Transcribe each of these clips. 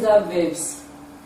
phrasal verbs.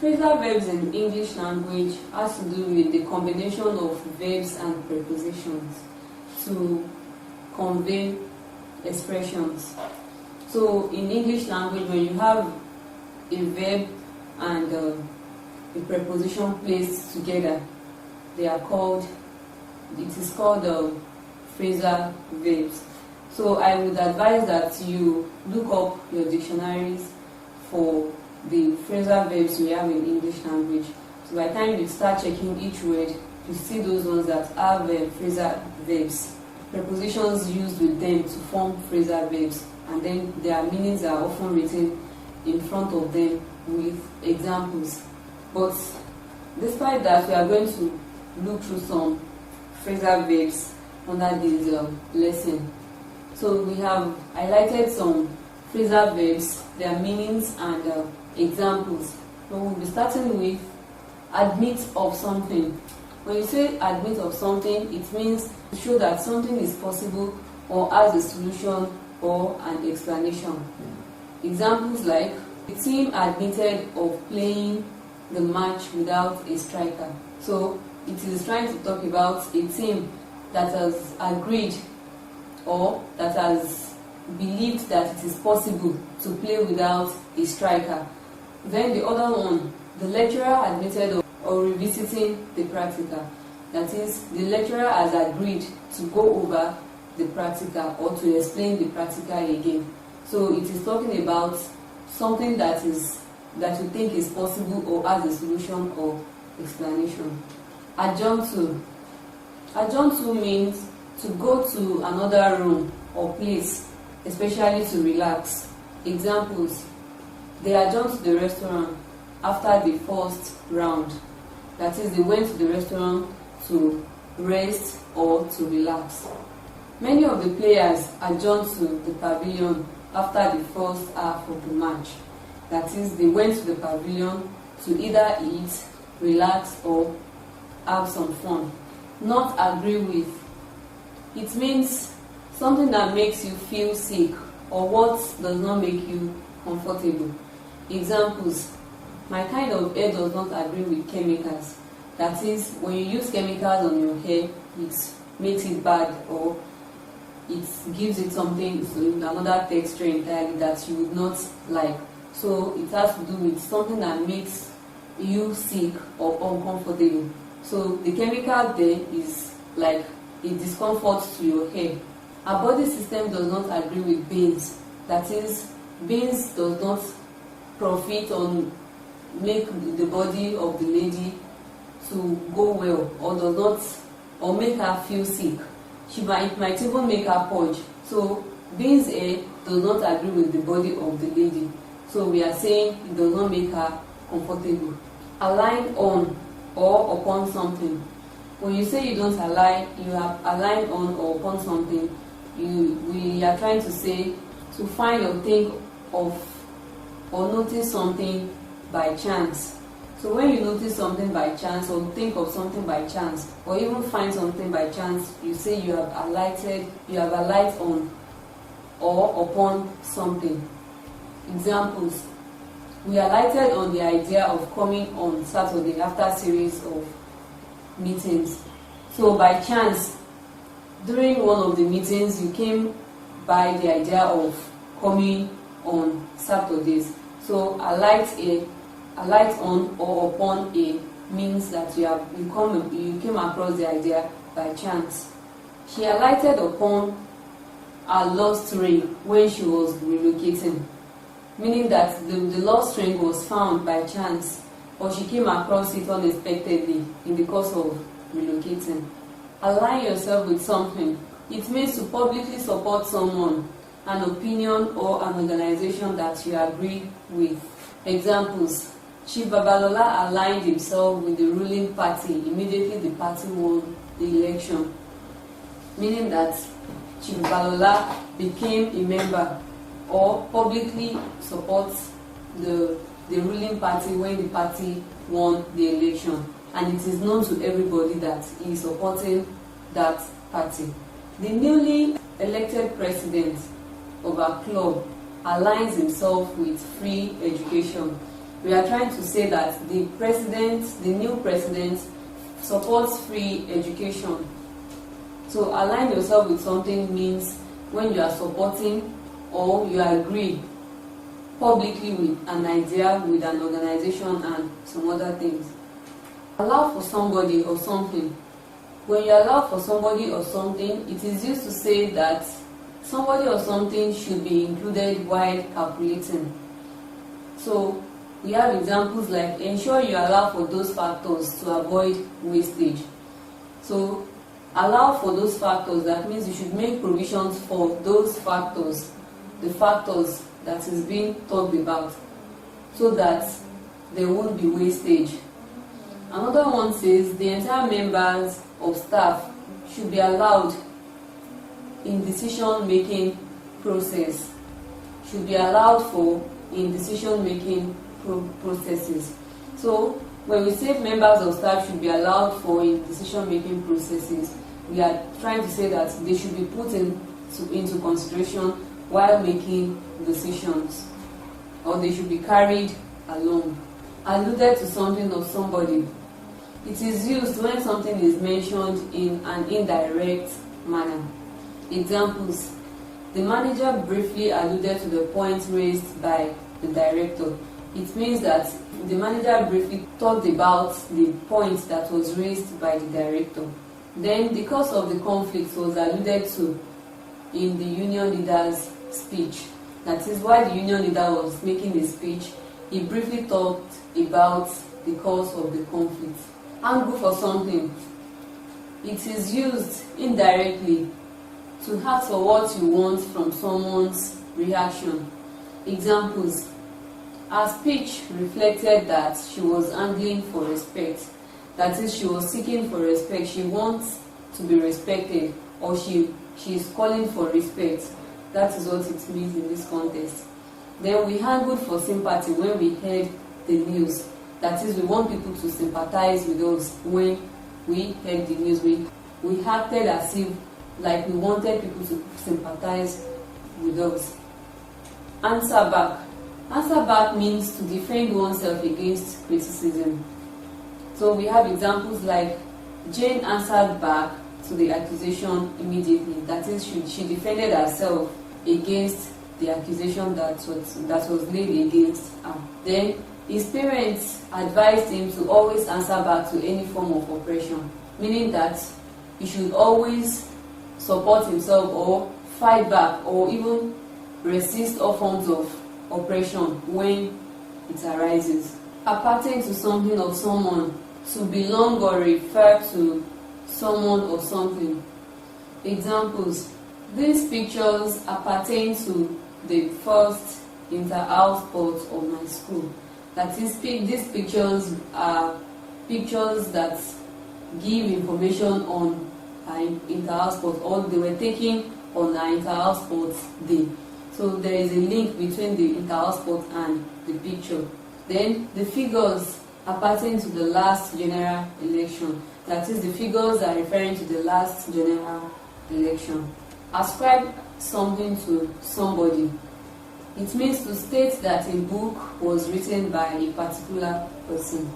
Phrasal verbs in English language has to do with the combination of verbs and prepositions to convey expressions. So in English language, when you have a verb and a preposition placed together, it is called phrasal verbs. So I would advise that you look up your dictionaries for the phrasal verbs we have in English language. So by the time you start checking each word, you see those ones that have phrasal verbs, prepositions used with them to form phrasal verbs, and then their meanings are often written in front of them with examples. But despite that, we are going to look through some phrasal verbs under this lesson. So we have highlighted some phrasal verbs, their meanings and examples. So we'll be starting with admit of something. When you say admit of something, it means to show that something is possible or has a solution or an explanation. Examples like, the team admitted of playing the match without a striker. So it is trying to talk about a team that has agreed or that has believed that it is possible to play without a striker. Then the other one, the lecturer admitted of revisiting the practical. That is, the lecturer has agreed to go over the practical or to explain the practical again. So it is talking about something that you think is possible or has a solution or explanation. Adjourn to. Adjourn to means to go to another room or place, especially to relax. Examples, they adjourned to the restaurant after the first round. That is, they went to the restaurant to rest or to relax. Many of the players adjourned to the pavilion after the first half of the match. That is, they went to the pavilion to either eat, relax, or have some fun. Not agree with. It means something that makes you feel sick or what does not make you comfortable. Examples, my kind of hair does not agree with chemicals. That is, when you use chemicals on your hair, it makes it bad or it gives it something, another texture entirely that you would not like. So it has to do with something that makes you sick or uncomfortable. So the chemical there is like a discomfort to your hair. Our body system does not agree with beans. That is, beans does not profit on make the body of the lady to go well or does not or make her feel sick. It might even make her purge. So beans hair does not agree with the body of the lady. So we are saying it does not make her comfortable. Align on or upon something. When you say you don't align, you have aligned on or upon something, we are trying to say to find or think of or notice something by chance. So when you notice something by chance or think of something by chance or even find something by chance, you say you have alighted on or upon something. Examples, we alighted on the idea of coming on Saturday after a series of meetings. So by chance, during one of the meetings, you came by the idea of coming on Saturdays. So alight on or upon a means that you came across the idea by chance. She alighted upon a lost ring when she was relocating, meaning that the lost ring was found by chance or she came across it unexpectedly in the course of relocating. Align yourself with something. It means to publicly support someone, an opinion or an organization that you agree with. Examples, Chief Babalola aligned himself with the ruling party immediately the party won the election, meaning that Chief Babalola became a member or publicly supports the ruling party when the party won the election, and it is known to everybody that he is supporting that party. The newly elected president of our club aligns himself with free education. we are trying to say that the new president, supports free education. So align yourself with something means when you are supporting or you agree publicly with an idea, with an organization and some other things. Allow for somebody or something. When you allow for somebody or something, it is used to say that somebody or something should be included while calculating. So we have examples like ensure you allow for those factors to avoid wastage. So allow for those factors, that means you should make provisions for those factors, the factors that is being talked about, so that there won't be wastage. Another one says the entire members of staff should be allowed in decision-making process, should be allowed for in decision-making processes. So when we say members of staff should be allowed for in decision-making processes, we are trying to say that they should be put into consideration while making decisions, or they should be carried along. Alluded to something or somebody. It is used when something is mentioned in an indirect manner. Examples: the manager briefly alluded to the point raised by the director. It means that the manager briefly talked about the point that was raised by the director. Then the cause of the conflict was alluded to in the union leader's speech. That is, while the union leader was making a speech, he briefly talked about the cause of the conflict. Angle for something. It is used indirectly to ask for what you want from someone's reaction. Examples: her speech reflected that she was angling for respect. That is, she was seeking for respect. She wants to be respected, or she is calling for respect. That is what it means in this context. Then we angled for sympathy when we heard the news. That is, we want people to sympathize with us when we heard the news. We acted as if like we wanted people to sympathize with us. Answer back. Answer back means to defend oneself against criticism. So we have examples like Jane answered back to the accusation immediately. That is, she defended herself against the accusation that was laid against her. Then his parents advised him to always answer back to any form of oppression, meaning that he should always support himself or fight back or even resist all forms of oppression when it arises. Appertain to something or someone, to belong or refer to someone or something. Examples: these pictures appertain to the first inter-house sport of my school. That is, these pictures are pictures that give information on our inter-house sport, or they were taken on our inter-house sports day. So there is a link between the inter-house sport and the picture. Then the figures appertain to the last general election. That is, the figures are referring to the last general election. Ascribe something to somebody. It means to state that a book was written by a particular person.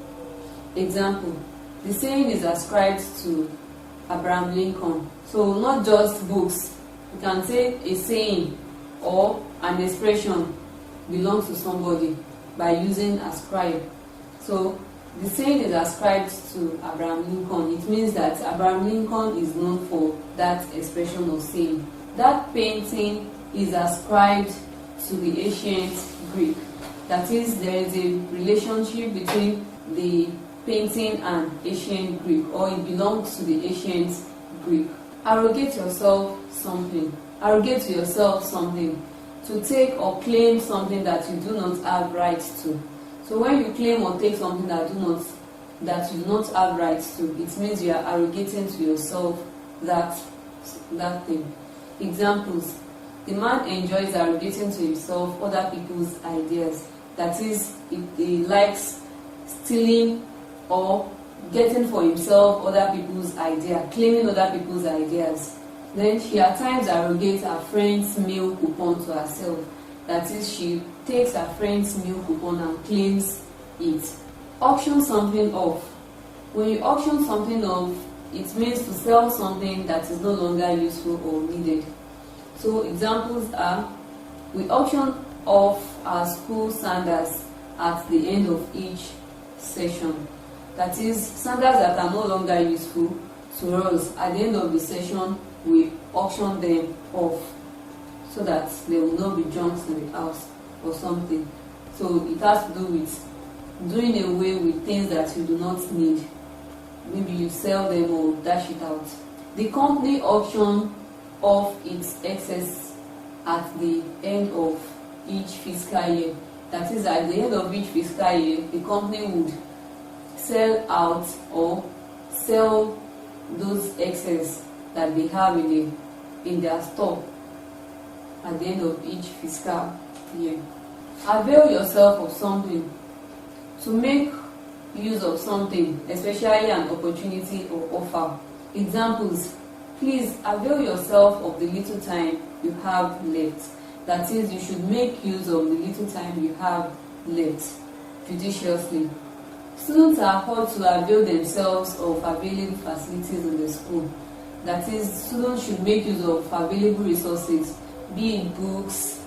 Example: the saying is ascribed to Abraham Lincoln. So not just books. You can say a saying or an expression belongs to somebody by using ascribe. So the saying is ascribed to Abraham Lincoln. It means that Abraham Lincoln is known for that expression or saying. That painting is ascribed to the ancient Greek. That is, there is a relationship between the painting and ancient Greek, or it belongs to the ancient Greek. Arrogate yourself something. Arrogate to yourself something. To take or claim something that you do not have rights to. So when you claim or take something that you do not have rights to, it means you are arrogating to yourself that thing. Examples: the man enjoys arrogating to himself other people's ideas. That is, he likes stealing or getting for himself other people's ideas, claiming other people's ideas. Then she at times arrogates her friend's meal coupon to herself. That is, she takes her friend's meal coupon and claims it. Auction something off. When you auction something off, it means to sell something that is no longer useful or needed. So examples are, we auction off our school sandals at the end of each session. That is, sandals that are no longer useful to us, at the end of the session, we auction them off so that there will not be junks in the house or something. So it has to do with doing away with things that you do not need. Maybe you sell them or dash it out. The company auction off its excess at the end of each fiscal year. That is, at the end of each fiscal year, the company would sell out or sell those excess that they have in their store at the end of each fiscal year. Avail yourself of something. To make use of something, especially an opportunity or offer. Examples: please avail yourself of the little time you have left. That is, you should make use of the little time you have left judiciously. Students are called to avail themselves of available facilities in the school. That is, students should make use of available resources, be it books,